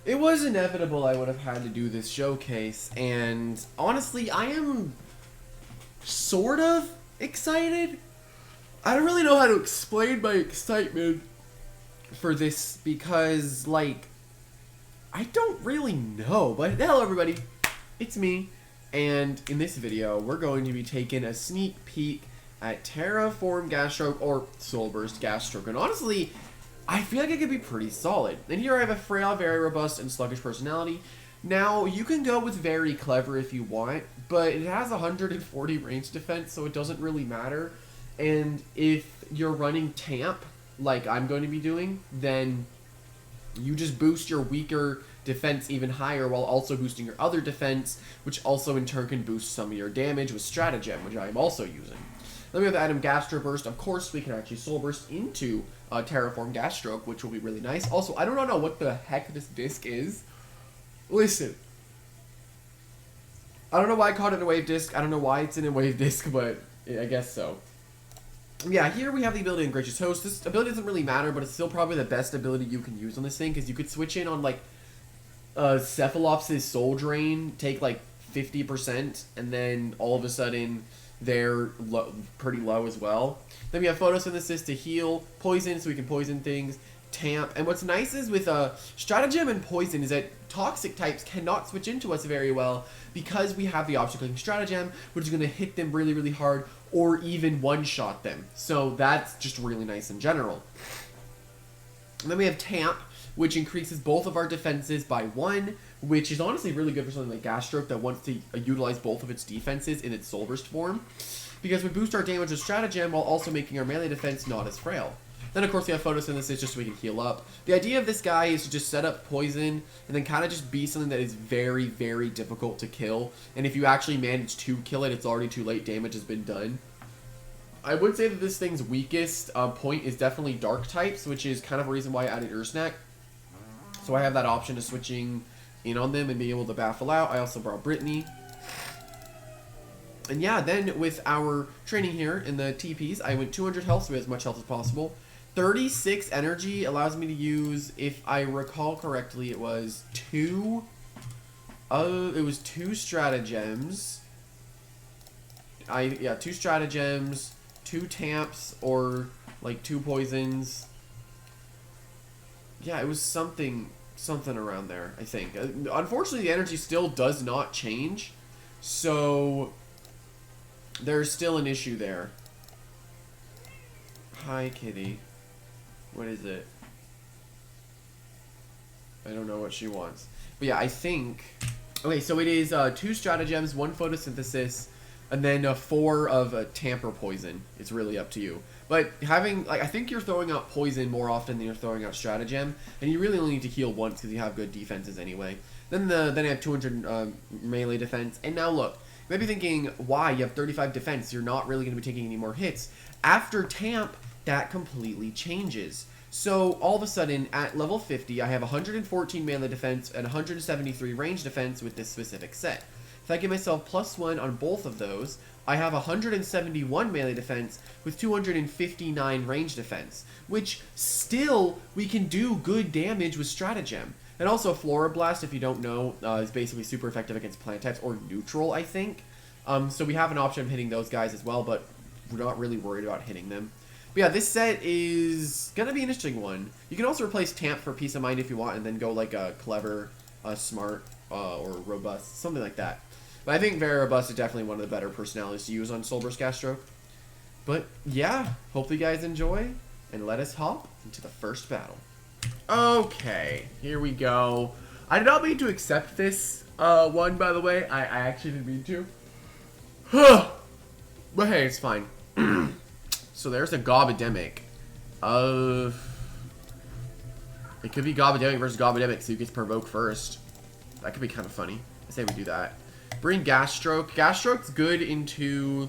It was inevitable I would have had to do this showcase, and honestly, I am sort of excited. I don't really know how to explain my excitement for this because, like, I don't really know. But hello, everybody. It's me, and in this video, we're going to be taking a sneak peek at Terraform Gastroak, or Soulburst Gastroak, and honestly, I feel like it could be pretty solid. And here I have a frail, very robust, and sluggish personality. Now, you can go with very clever if you want, but it has 140 range defense, so it doesn't really matter. And if you're running Tamp, like I'm going to be doing, then you just boost your weaker defense even higher while also boosting your other defense, which also in turn can boost some of your damage with Stratagem, which I am also using. Then we have the item Gastro Burst. Of course, we can actually Soul Burst into Terraform Gastroak, which will be really nice. Also, I don't know what the heck this disc is. Listen. I don't know why I called it a wave disc. I don't know why it's in a wave disc, but I guess so. Yeah, here we have the ability in Gracious Host. This ability doesn't really matter, but it's still probably the best ability you can use on this thing, because you could switch in on, like, Cephalops' Soul Drain, take, like, 50%, and then all of a sudden they're pretty low as well. Then we have Photosynthesis to heal, Poison, so we can poison things, Tamp. And what's nice is with Stratagem and Poison is that toxic types cannot switch into us very well because we have the option clicking Stratagem, which is going to hit them really, really hard or even one-shot them. So that's just really nice in general. And then we have Tamp, which increases both of our defenses by 1, which is honestly really good for something like Gastroak that wants to utilize both of its defenses in its Soul Burst form, because we boost our damage with Stratagem while also making our melee defense not as frail. Then, of course, we have Photosynthesis just so we can heal up. The idea of this guy is to just set up Poison and then kind of just be something that is very, very difficult to kill. And if you actually manage to kill it, it's already too late. Damage has been done. I would say that this thing's weakest point is definitely Dark types, which is kind of a reason why I added Ursnack. So I have that option of switching in on them and being able to baffle out. I also brought Brittany. And yeah, then with our training here in the TPs, I went 200 health, so we have as much health as possible. 36 energy allows me to use, if I recall correctly, it was two stratagems. Two stratagems, 2 tamps, or like 2 poisons. Yeah, it was something around there, I think. Unfortunately, the energy still does not change, so there's still an issue there. Hi, kitty. What is it? I don't know what she wants. But yeah, I think... Okay, so it is 2 stratagems, 1 photosynthesis, and then 4 of tamper poison. It's really up to you. But having... like, I think you're throwing out poison more often than you're throwing out stratagem, and you really only need to heal once because you have good defenses anyway. Then I have 200 melee defense. And now look, you might be thinking, why? You have 35 defense. You're not really going to be taking any more hits. After Tamp, that completely changes. So all of a sudden, at level 50, I have 114 melee defense and 173 range defense with this specific set. If I give myself +1 on both of those, I have 171 melee defense with 259 range defense, which still we can do good damage with Stratagem. And also Floroblast, if you don't know, is basically super effective against plant types, or neutral, I think. So we have an option of hitting those guys as well, but we're not really worried about hitting them. But yeah, this set is going to be an interesting one. You can also replace Tamp for Peace of Mind if you want, and then go like a Clever, Smart, or Robust, something like that. But I think Very Robust is definitely one of the better personalities to use on Soulburst Gastroak. But yeah, hope you guys enjoy, and let us hop into the first battle. Okay, here we go. I did not mean to accept this one, by the way. I actually didn't mean to. But hey, it's fine. So there's a Gobademic. It could be Gobademic versus Gobademic, so who gets provoked first. That could be kind of funny. I say we do that. Bring Gastroak. Gastroak's good into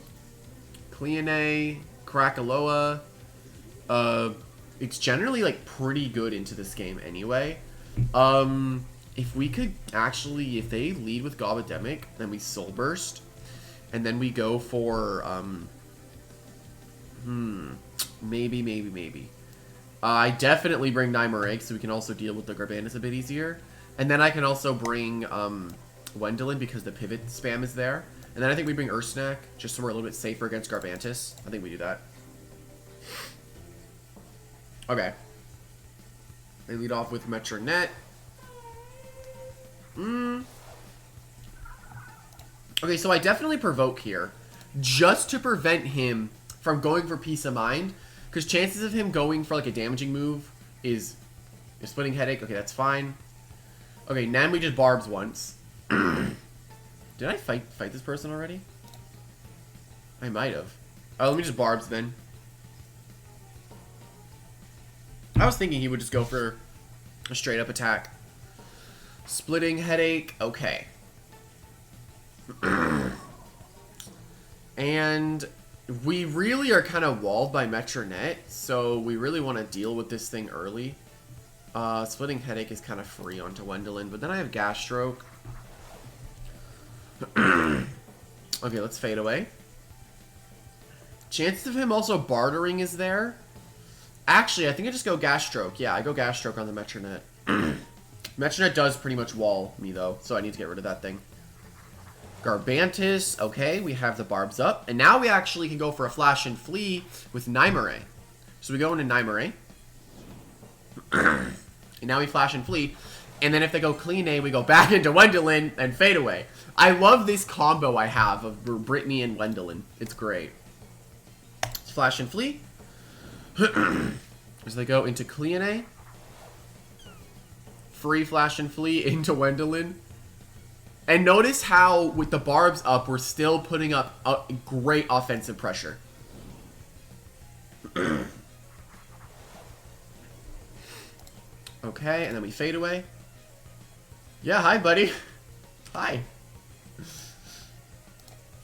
Cleone, Krakaloa. It's generally like pretty good into this game anyway. If we could actually, if they lead with Gobademic, then we Soul Burst, and then we go for maybe. I definitely bring Nymorake so we can also deal with the Garbanus a bit easier. And then I can also bring Wendelin because the pivot spam is there. And then I think we bring Ursnack just so we're a little bit safer against Garbantis. I think we do that. Okay. They lead off with Metronet. Okay, so I definitely provoke here. Just to prevent him from going for Peace of Mind. Because chances of him going for like a damaging move is Splitting Headache. Okay, that's fine. Okay, then we just Barbs once. Did I fight this person already? I might have. Oh, let me just Barbs then. I was thinking he would just go for a straight up attack. Splitting Headache. Okay. And we really are kind of walled by Metronet, so we really want to deal with this thing early. Splitting Headache is kind of free onto Wendelin, but then I have Gastroak. Okay, let's Fade Away. Chances of him also bartering is there. Actually, I think I just go Gastroak. Yeah, I go Gastroak on the Metronet. Metronet does pretty much wall me, though, so I need to get rid of that thing. Garbantis. Okay, we have the Barbs up. And now we actually can go for a Flash and Flee with Nymare. So we go into Nymare. And now we Flash and Flee. And then if they go Clean A, we go back into Wendelin and Fade Away. I love this combo I have of Brittany and Wendelin. It's great. Let's Flash and Flee. As they go into Clean A. Free Flash and Flee into Wendelin. And notice how, with the Barbs up, we're still putting up a great offensive pressure. Okay, and then we Fade Away. Yeah, hi, buddy. Hi.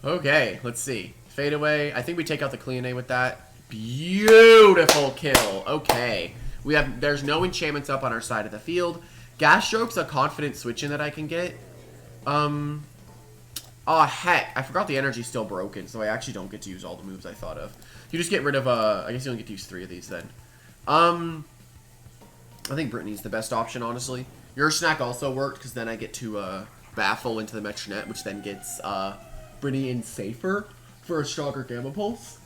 Okay, let's see. Fade Away. I think we take out the Clean A with that. Beautiful kill. Okay. There's no enchantments up on our side of the field. Gastroak's a confident switch-in that I can get. Oh, heck. I forgot the energy's still broken, so I actually don't get to use all the moves I thought of. You just get rid of, I guess you only get to use 3 of these then. I think Brittany's the best option, honestly. Your Snack also worked, because then I get to, Baffle into the Metronet, which then gets, Brittany in safer for a stronger Gamma Pulse.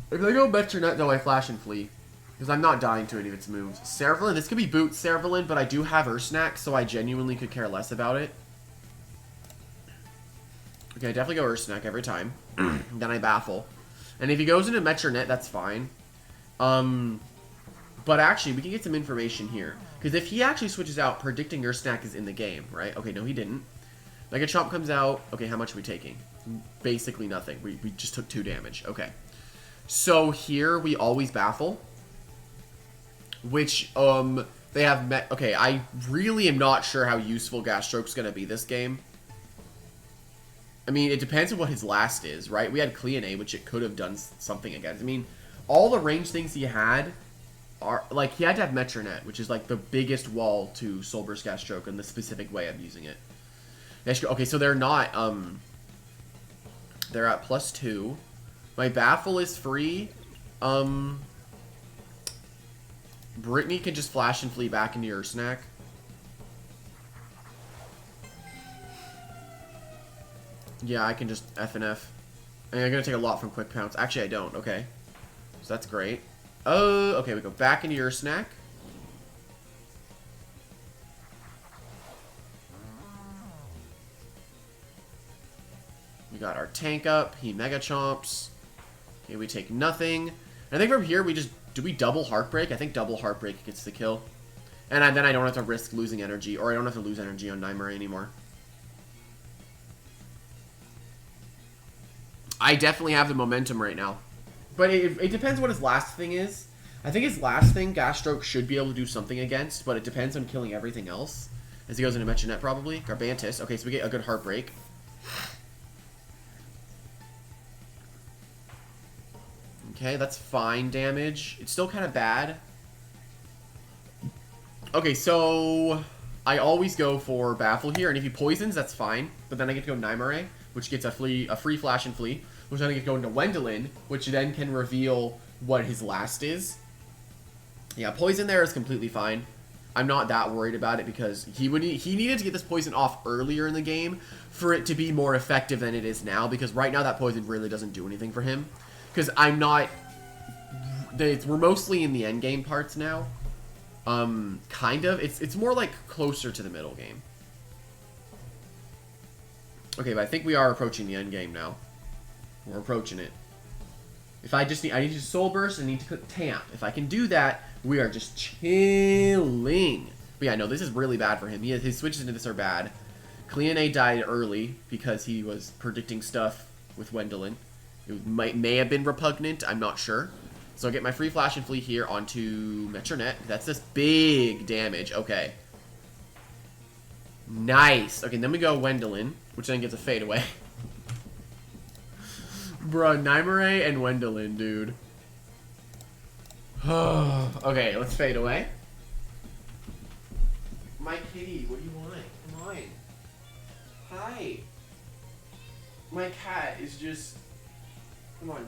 If I go Metronet, though, I Flash and Flee. Because I'm not dying to any of its moves. Cervalin, this could be Boot Cervalin, but I do have Ursnack, so I genuinely could care less about it. Okay, I definitely go Ursnack every time. Then I Baffle. And if he goes into Metronet, that's fine. But actually, we can get some information here. Because if he actually switches out, predicting Ursnack is in the game, right? Okay, no, he didn't. Mega Chomp comes out. Okay, how much are we taking? Basically nothing. We just took 2 damage. Okay. So here, we always Baffle. Which, they have met... Okay, I really am not sure how useful Gastroak's gonna be this game. I mean, it depends on what his last is, right? We had Clean, which it could have done something against. I mean, all the range things he had are... Like, he had to have Metronet, which is, like, the biggest wall to Soulburst Gastroak in the specific way I'm using it. Okay, so they're not, they're at +2. My Baffle is free. Brittany can just Flash and Flee back into your Snack. Yeah, I can just F and F. I mean, I'm going to take a lot from Quick Pounce. Actually, I don't. Okay. So that's great. Oh, okay, we go back into your Snack. We got our tank up. He Mega Chomps. Okay, we take nothing. I think from here we just... Do we double Heartbreak? I think double Heartbreak gets the kill. And then I don't have to risk losing energy. Or I don't have to lose energy on Nymare anymore. I definitely have the momentum right now. But it depends what his last thing is. I think his last thing, Gastroak should be able to do something against. But it depends on killing everything else. As he goes into Metronet probably. Garbantis. Okay, so we get a good Heartbreak. Okay, that's fine damage. It's still kind of bad. Okay, so I always go for Baffle here, and if he poisons, that's fine. But then I get to go Nymare, which gets a free Flash and Flee, which then I get to go into Wendelin, which then can reveal what his last is. Yeah, poison there is completely fine. I'm not that worried about it because he needed to get this poison off earlier in the game for it to be more effective than it is now, because right now that poison really doesn't do anything for him. Because I'm not... we're mostly in the end game parts now. Kind of. It's more like closer to the middle game. Okay, but I think we are approaching the end game now. We're approaching it. If I need to Soul Burst and need to cook Tamp. If I can do that, we are just chilling. But yeah, no, this is really bad for him. His switches into this are bad. Cleone died early because he was predicting stuff with Wendelin. It may have been repugnant, I'm not sure. So I'll get my free Flash and Flee here onto Metronet. That's just big damage. Okay. Nice. Okay, then we go Wendelin, which then gets a fade away. Bruh, Nymare and Wendelin, dude. Okay, let's fade away. My kitty, what do you want? Come on. Hi. My cat is just... Come on,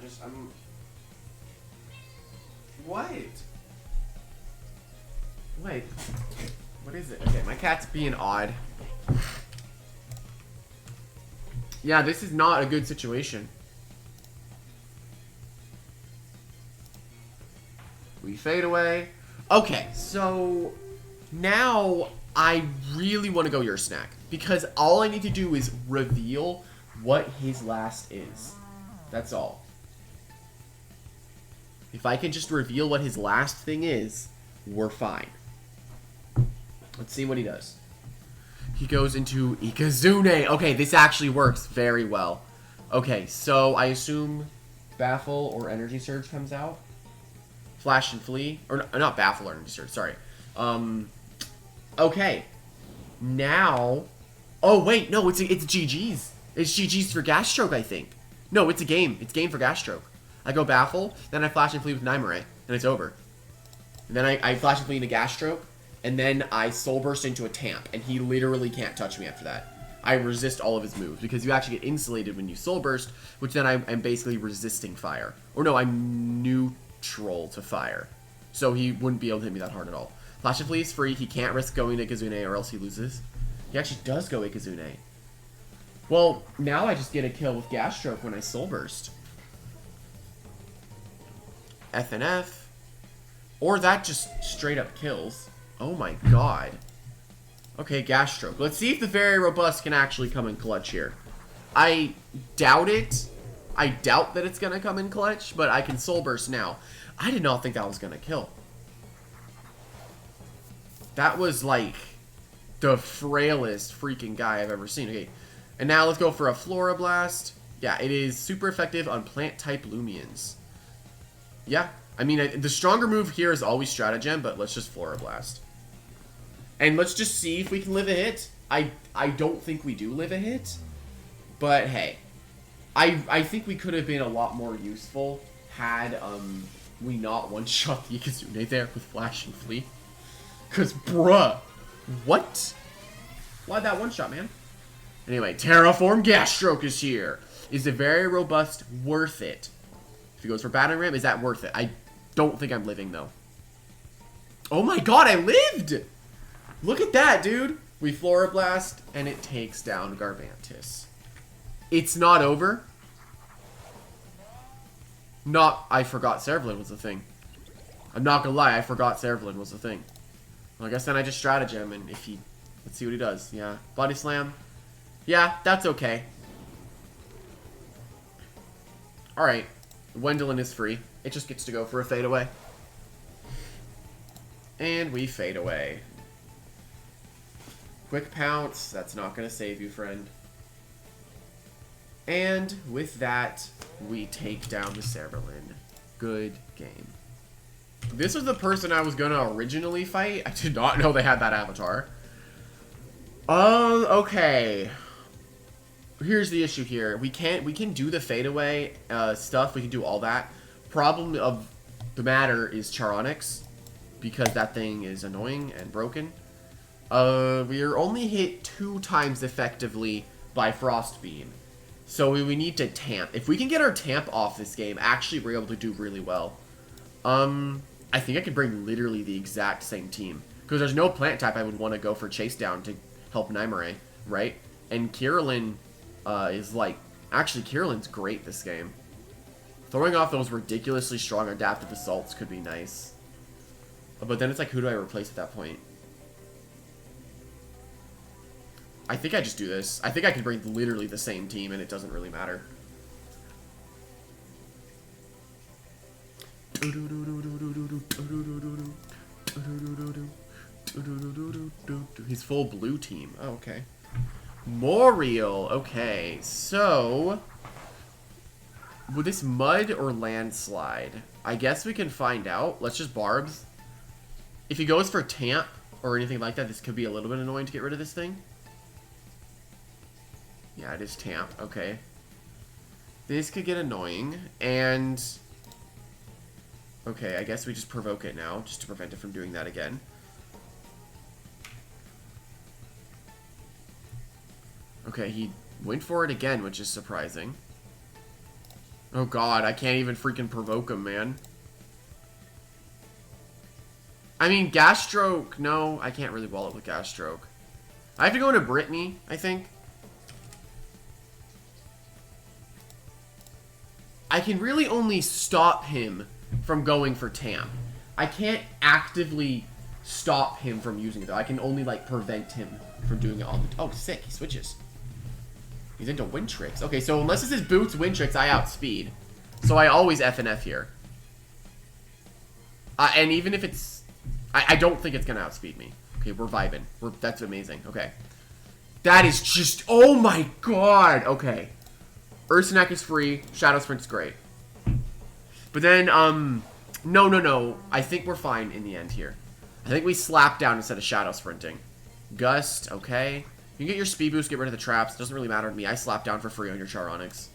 What? Wait. What is it? Okay, my cat's being odd. Yeah, this is not a good situation. We fade away. Okay, so now I really want to go your snack, because all I need to do is reveal what his last is. That's all. If I can just reveal what his last thing is, we're fine. Let's see what he does. He goes into Ikazune. Okay, this actually works very well. Okay, so I assume Baffle or Energy Surge comes out. Flash and Flee. Or not Baffle or Energy Surge, sorry. Okay. Now... Oh, wait, no, it's GG's. It's GG's for Gastroak, I think. No, it's a game. It's game for Gastroak. I go Baffle, then I Flash and Flee with Nymare, and it's over. And then I Flash and Flee into Gastroak, and then I Soul Burst into a Tamp, and he literally can't touch me after that. I resist all of his moves, because you actually get insulated when you Soul Burst, which then I'm basically resisting fire. Or no, I'm neutral to fire. So he wouldn't be able to hit me that hard at all. Flash and Flee is free, he can't risk going Ikazune or else he loses. He actually does go Ikazune. Well, now I just get a kill with Gastroak when I Soul Burst. F and F. Or that just straight up kills. Oh my god. Okay, Gastroak. Let's see if the Very Robust can actually come in clutch here. I doubt it. I doubt that it's going to come in clutch, but I can Soul Burst now. I did not think that was going to kill. That was like the frailest freaking guy I've ever seen. Okay, and now let's go for a Flora Blast. Yeah, it is super effective on plant-type Loomians. Yeah, I mean, the stronger move here is always Stratagem, but let's just Flora Blast. And let's just see if we can live a hit. I don't think we do live a hit, but hey. I think we could have been a lot more useful had we not one-shot the Ikazune there with Flash and Flee. Because, bruh, what? Why'd that one-shot, man? Anyway, Terraform Gastroak is here. Is the Very Robust worth it? If he goes for Battering Ram, is that worth it? I don't think I'm living, though. Oh my god, I lived! Look at that, dude. We Flora Blast, and it takes down Garbantis. It's not over. I forgot Servalin was a thing. I'm not gonna lie, I forgot Servalin was a thing. Well, I guess then I just Stratagem, and if he... Let's see what he does. Yeah, Body Slam. Yeah, that's okay. Alright. Wendelin is free. It just gets to go for a Fade Away. And we Fade Away. Quick Pounce. That's not gonna save you, friend. And with that, we take down the Servalin. Good game. This was the person I was gonna originally fight. I did not know they had that avatar. Okay. Here's the issue here. We can do the fadeaway stuff. We can do all that. Problem of the matter is Charonix, because that thing is annoying and broken. We are only hit 2 times effectively by Frost Beam. So we need to Tamp. If we can get our Tamp off this game, actually we're able to do really well. I think I can bring literally the exact same team. Because there's no plant type I would want to go for chase down to help Nymare, right? And Kirillin is like... Actually, Kirillin's great this game. Throwing off those ridiculously strong adaptive assaults could be nice. But then it's like, who do I replace at that point? I think I just do this. I think I can bring literally the same team and it doesn't really matter. He's full blue team. Oh, okay. Moriel. Okay, so... Would this mud or landslide? I guess we can find out. Let's just barbs. If he goes for tamp or anything like that, this could be a little bit annoying to get rid of this thing. Yeah, it is tamp. Okay. This could get annoying. And... Okay, I guess we just provoke it now, just to prevent it from doing that again. Okay, he went for it again, which is surprising. Oh god, I can't even freaking provoke him, man. I mean, Gastroak, no, I can't really wall it with Gastroak. I have to go into Brittany, I think. I can really only stop him from going for Tam. I can't actively stop him from using it, though. I can only, like, prevent him from doing it on the... Oh, sick, he switches. He's into wind tricks. Okay, so unless it's his boots wind tricks, I outspeed. So I always F and F here. And even if it's... I don't think it's going to outspeed me. Okay, we're vibing. That's amazing. Okay. That is just... Oh my god! Okay. Ursanak is free. Shadow Sprint's great. But then, no. I think we're fine in the end here. I think we slap down instead of Shadow Sprinting. Gust, okay. You can get your speed boost, get rid of the traps. Doesn't really matter to me. I slap down for free on your Charonics.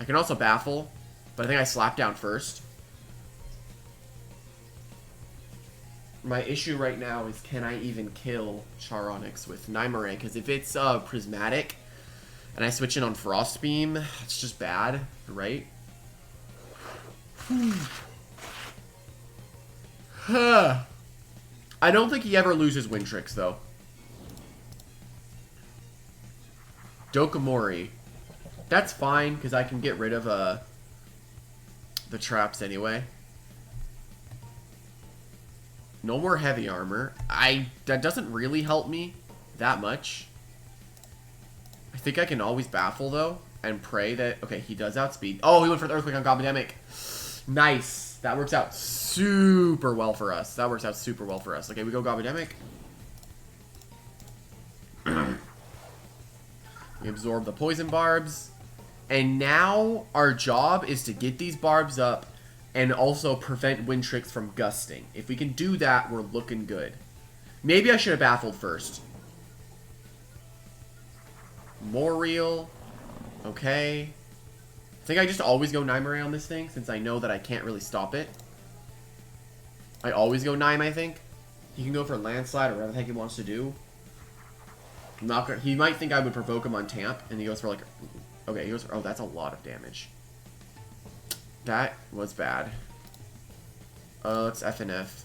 I can also baffle, but I think I slap down first. My issue right now is, can I even kill Charonics with Nymare? Because if it's Prismatic, and I switch in on Frost Beam, it's just bad, right? I don't think he ever loses Wind Tricks, though. Dokomori. That's fine, because I can get rid of the traps anyway. No more heavy armor. That doesn't really help me that much. I think I can always baffle, though, and pray that... Okay, he does outspeed. Oh, he went for the Earthquake on Gobidemic. Nice. That works out super well for us. That works out super well for us. Okay, we go Gobidemic. We absorb the poison barbs. And now our job is to get these barbs up and also prevent Wind Tricks from gusting. If we can do that, we're looking good. Maybe I should have baffled first. Moriel. Okay. I think I just always go Nymare on this thing, since I know that I can't really stop it. I always go Nime, I think. He can go for Landslide or whatever the heck he wants to do. I'm not gonna, he might think I would provoke him on Tamp, and he goes for like... Okay, he goes for... Oh, that's a lot of damage. That was bad. Let's F and F.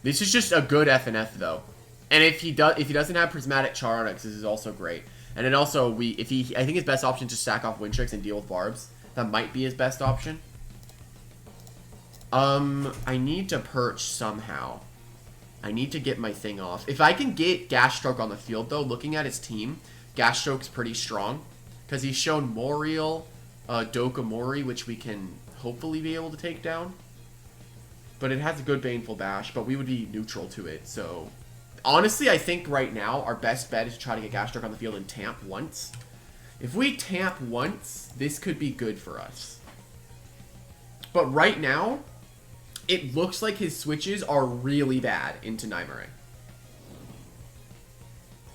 This is just a good F and F, though. And if he doesn't have Prismatic Charonyx, this is also great. And then also, I think his best option is to stack off Wind Tricks and deal with Barbs. That might be his best option. I need to perch somehow. I need to get my thing off. If I can get Gastroak on the field, though, looking at his team, Gastroak's pretty strong. Because he's shown Moriel, Dokomori, which we can hopefully be able to take down. But it has a good Baneful Bash, but we would be neutral to it, so... Honestly, I think right now, our best bet is to try to get Gastroak on the field and Tamp once. If we Tamp once, this could be good for us. But right now, it looks like his switches are really bad into Nymare.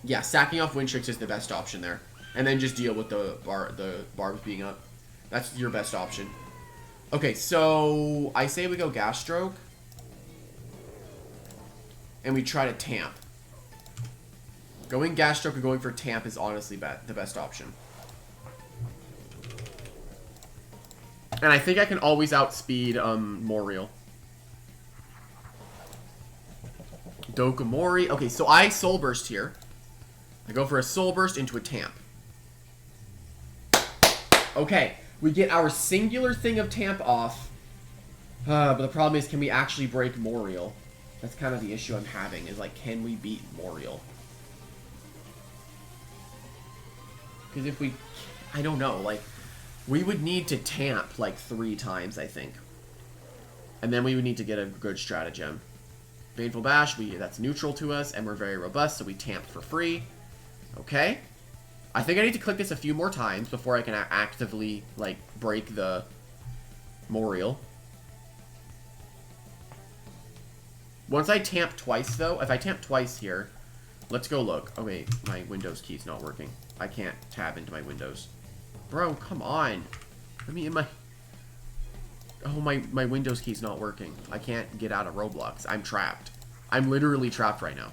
Yeah, sacking off Wind Tricks is the best option there. And then just deal with the barbs being up. That's your best option. Okay, so I say we go Gastroak. And we try to Tamp. Going Gastroak or going for Tamp is honestly the best option. And I think I can always outspeed Moriel. Dokomori. Okay, so I Soul Burst here. I go for a Soul Burst into a Tamp. Okay, we get our singular thing of Tamp off. But the problem is, can we actually break Moriel? That's kind of the issue I'm having, is like, can we beat Moriel? Because if we... I don't know, like, we would need to Tamp, like, 3 times, I think. And then we would need to get a good stratagem. Baneful Bash, that's neutral to us, and we're very robust, so we Tamp for free. Okay. I think I need to click this a few more times before I can actively, like, break the Moriel. Once I Tamp twice, though, if I Tamp twice here, let's go look. Oh, wait, my Windows key's not working. I can't tab into my Windows. Bro, come on. Let me in my... Oh, my Windows key's not working. I can't get out of Roblox. I'm trapped. I'm literally trapped right now.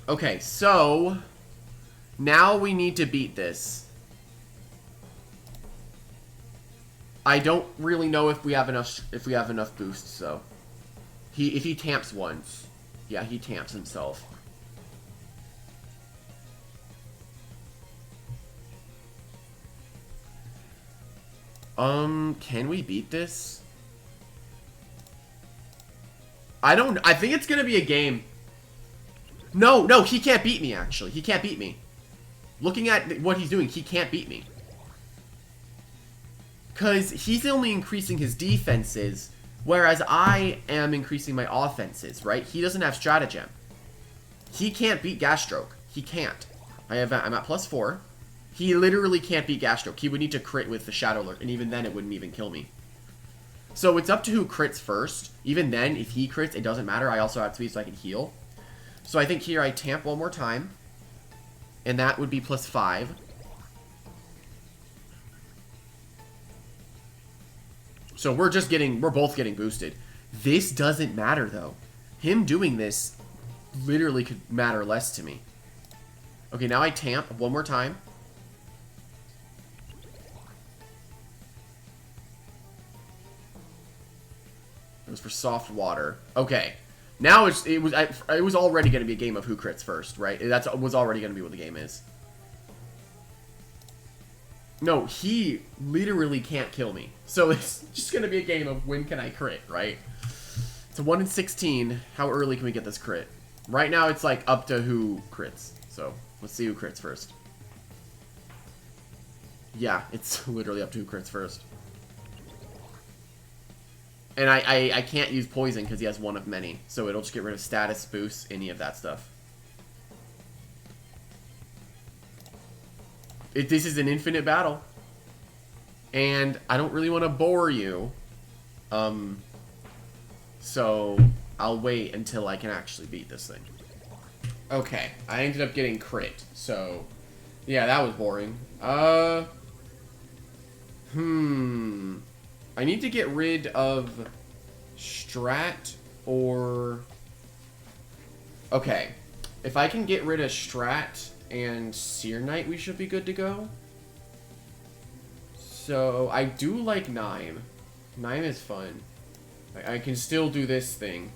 Okay, so... Now we need to beat this. I don't really know if we have enough boosts, though. If he Tamps once. Yeah, he Tamps himself. Can we beat this? I think it's gonna be a game. No, he can't beat me, actually. He can't beat me. Looking at what he's doing, he can't beat me. Because he's only increasing his defenses, whereas I am increasing my offenses, right? He doesn't have stratagem. He can't beat Gastroak. He can't. I'm at +4. He literally can't beat Gastroak. He would need to crit with the Shadow Alert, and even then it wouldn't even kill me. So it's up to who crits first. Even then, if he crits, it doesn't matter. I also have speed so I can heal. So I think here I Tamp one more time. And that would be +5. So we're both getting boosted. This doesn't matter, though. Him doing this literally could matter less to me. Okay, now I Tamp one more time. It was for soft water. Okay. Now it was already going to be a game of who crits first, right? That was already going to be what the game is. No, he literally can't kill me. So it's just going to be a game of when can I crit, right? It's a 1 in 16. How early can we get this crit? Right now it's like up to who crits. So let's see who crits first. Yeah, it's literally up to who crits first. And I can't use poison because he has one of many. So it'll just get rid of status, boosts, any of that stuff. This is an infinite battle. And I don't really want to bore you. So I'll wait until I can actually beat this thing. Okay, I ended up getting crit. So, yeah, that was boring. I need to get rid of Strat or... Okay. If I can get rid of Strat and Seer Knight, we should be good to go. So, I do like Nime. Nime is fun. I can still do this thing.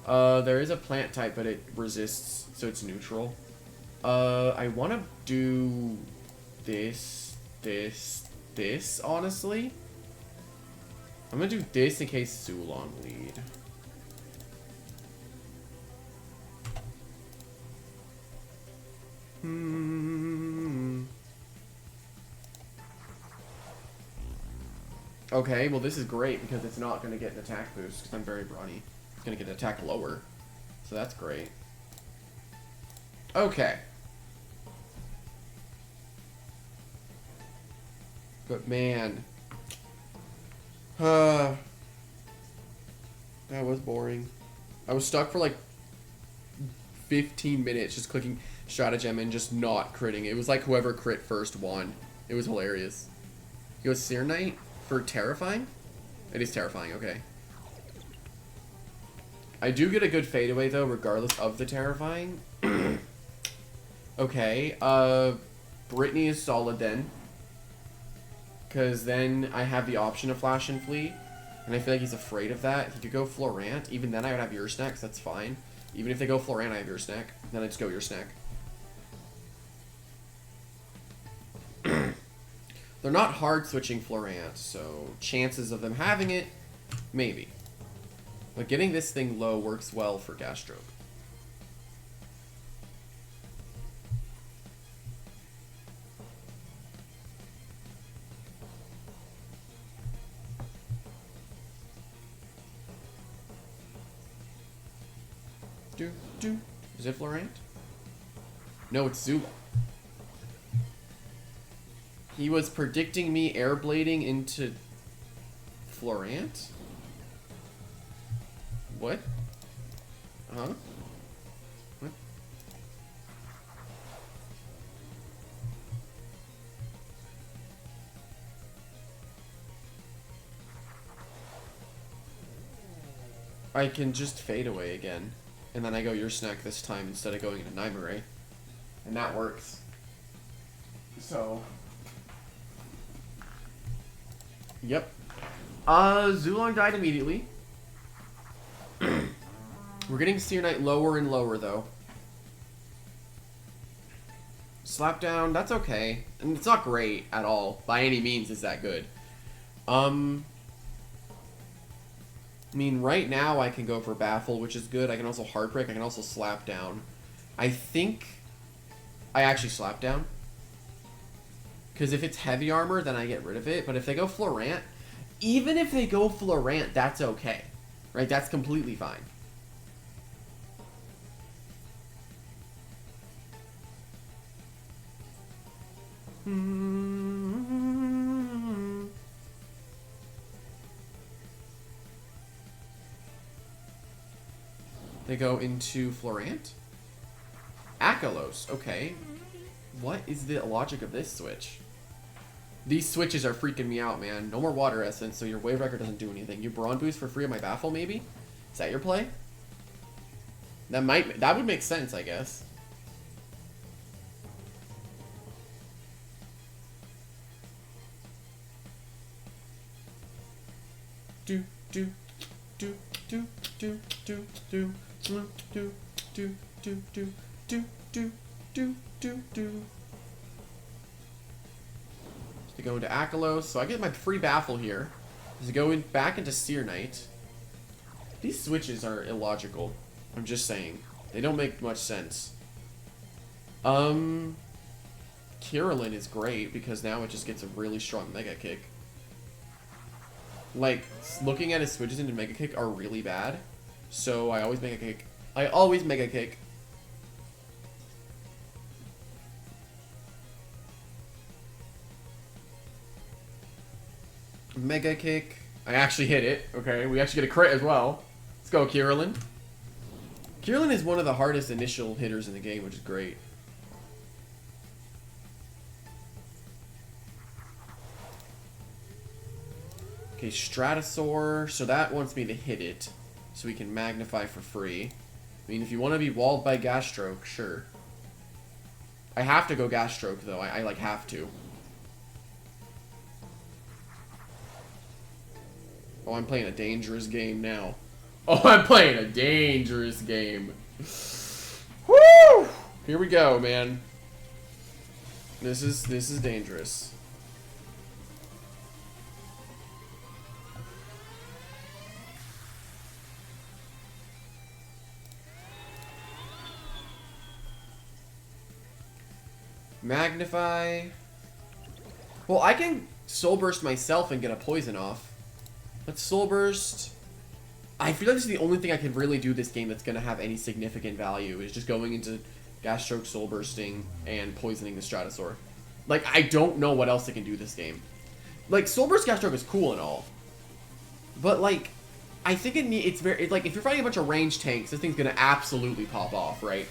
There is a plant type, but it resists, so it's neutral. I want to do this, honestly. I'm gonna do this in case Sulong lead. Okay, well this is great because it's not gonna get an attack boost because I'm very brawny. It's gonna get an attack lower. So that's great. Okay. But man... that was boring. I was stuck for like 15 minutes just clicking stratagem and just not critting. It was like whoever crit first won. It was hilarious. He goes Seer Knight for Terrifying? It is Terrifying, okay. I do get a good fadeaway though, regardless of the Terrifying. Okay, Brittany is solid then. Because then I have the option of Flash and Flee. And I feel like he's afraid of that. He could go Florant. Even then I would have your snack, so that's fine. Even if they go Florant, I have your snack. Then I just go your snack. They're not hard switching Florant, so chances of them having it, maybe. But getting this thing low works well for Gastroak. Is it Florant? No, it's Zula. He was predicting me airblading into Florant? What? Huh? What? I can just fade away again. And then I go your snack this time instead of going into Nightmare. And that works. So. Yep. Zulong died immediately. We're getting Seer Knight lower and lower, though. Slap down, that's okay. And it's not great at all. By any means is that good. I mean, right now I can go for Baffle, which is good. I can also Heartbreak. I can also Slap Down. I think I actually Slap Down. Because if it's Heavy Armor, then I get rid of it. But if they go Florant, even if they go Florant, that's okay. Right? That's completely fine. They go into Florant? Akalos, okay. What is the logic of this switch? These switches are freaking me out, man. No more Water Essence, so your Wave Record doesn't do anything. You Brawn Boost for free on my Baffle, maybe? Is that your play? That would make sense, I guess. Do, do, do, do, do, do, do. Do do do do do do do do do do. To go into Akalos, so I get my free Baffle here. To go back into Seer Knight. These switches are illogical. I'm just saying, they don't make much sense. Kirillin is great because now it just gets a really strong Mega Kick. Like, looking at his switches into Mega Kick are really bad. So I always Mega Kick. I always Mega Kick. Mega Kick. I actually hit it. Okay, we actually get a crit as well. Let's go, Kirillin. Kirillin is one of the hardest initial hitters in the game, which is great. Okay, Stratosaur. So that wants me to hit it. So we can magnify for free. I mean, if you want to be walled by Gastroak, sure. I have to go Gastroak, though. I like, have to. Oh, I'm playing a dangerous game now. Oh, I'm playing a dangerous game. Woo! Here we go, man. This is dangerous. Magnify. Well, I can Soul Burst myself and get a poison off. Let's Soul Burst. I feel like this is the only thing I can really do this game that's going to have any significant value, is just going into Gastroak, Soul Bursting, and poisoning the Stratosaur. Like, I don't know what else I can do this game. Like, Soul Burst Gastroak is cool and all. But, like, I think it's very... like, if you're fighting a bunch of ranged tanks, this thing's going to absolutely pop off, right?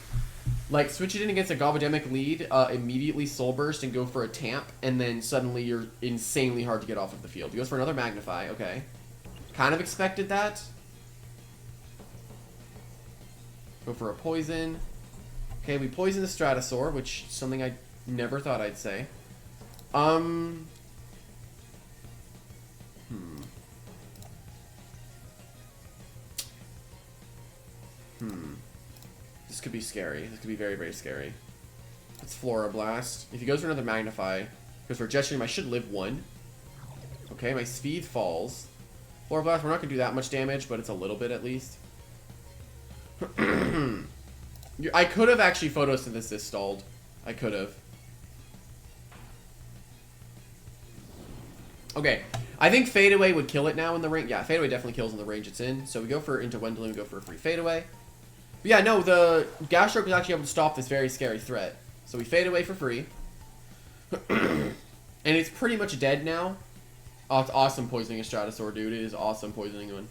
Like, switch it in against a Gobodemic lead, immediately Soul Burst and go for a Tamp, and then suddenly you're insanely hard to get off of the field. He goes for another Magnify, okay. Kind of expected that. Go for a Poison. Okay, we poison the Stratosaur, which is something I never thought I'd say. This could be scary. This could be very, very scary. It's Flora Blast. If he goes for another Magnify, because for Jet Stream, I should live 1. Okay, my speed falls. Flora Blast, we're not going to do that much damage, but it's a little bit at least. I could have actually Photosynthesis stalled. I could have. Okay, I think Fade Away would kill it now in the range. Yeah, Fade Away definitely kills in the range it's in. So we go for into Wendling, we go for a free Fade Away. But yeah, no, the Gastroak was actually able to stop this very scary threat. So we Fade Away for free. And it's pretty much dead now. Oh, it's awesome poisoning a Stratosaur, dude. It is awesome poisoning one.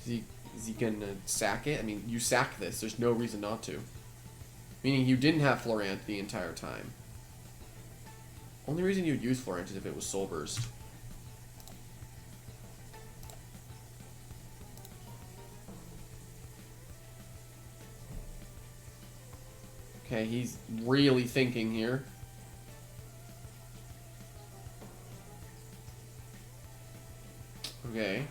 Is he gonna sack it? I mean, you sack this. There's no reason not to. Meaning you didn't have Florant the entire time. Only reason you'd use Florant is if it was Soul Burst. Okay, he's really thinking here. Okay.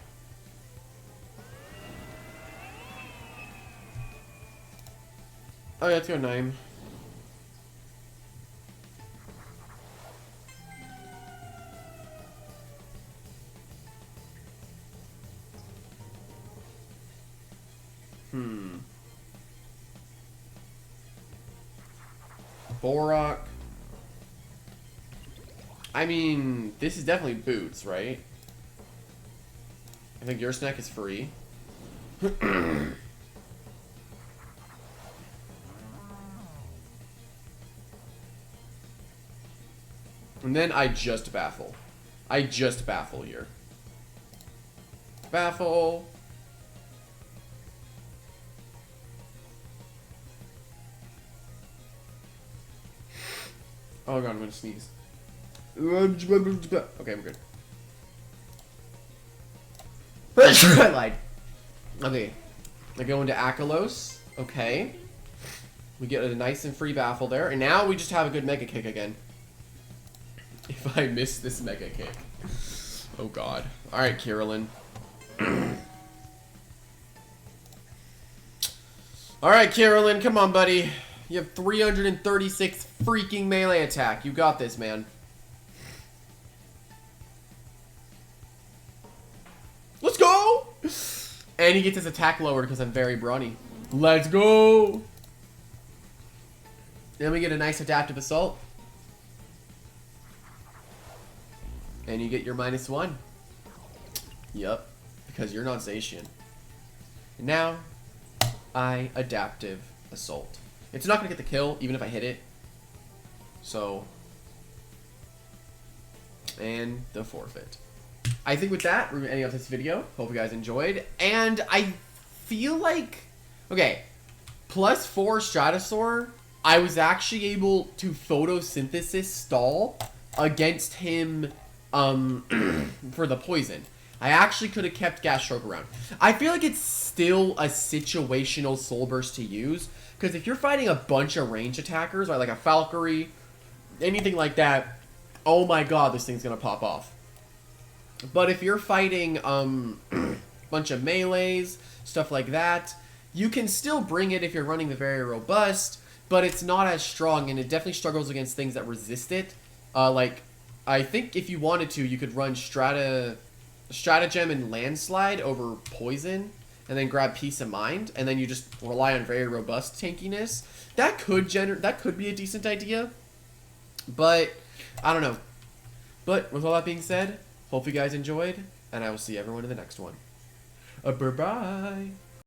Oh, yeah, let's go 9. Borak. I mean, this is definitely boots, right? I think your snack is free. And then I just baffle. I just baffle here. Baffle. Oh god, I'm gonna sneeze. Okay, I'm good. I lied. Okay. I go into Akalos. Okay. We get a nice and free baffle there. And now we just have a good Mega Kick again. If I miss this Mega Kick. Oh god. Alright, Carolyn. Alright, Carolyn, come on, buddy. You have 336 freaking melee attack. You got this, man. Let's go! And he gets his attack lowered because I'm very brawny. Let's go! Then we get a nice adaptive assault. And you get your -1. Yup. Because you're not Zacian. And now, I adaptive assault. It's not going to get the kill, even if I hit it. So, and the forfeit. I think with that, we're ending off this video. Hope you guys enjoyed. And I feel like, okay, +4 Stratosaur, I was actually able to photosynthesis stall against him for the poison. I actually could have kept Gastroak around. I feel like it's still a situational Soul Burst to use, because if you're fighting a bunch of range attackers, right, like a Valkyrie, anything like that, oh my god, this thing's gonna pop off. But if you're fighting bunch of melees, stuff like that, you can still bring it if you're running the very robust, but it's not as strong, and it definitely struggles against things that resist it. Like, I think if you wanted to, you could run Stratagem and Landslide over Poison, and then grab Peace of Mind, and then you just rely on very robust tankiness. That could be a decent idea, but I don't know. But with all that being said, hope you guys enjoyed, and I will see everyone in the next one. Bye-bye.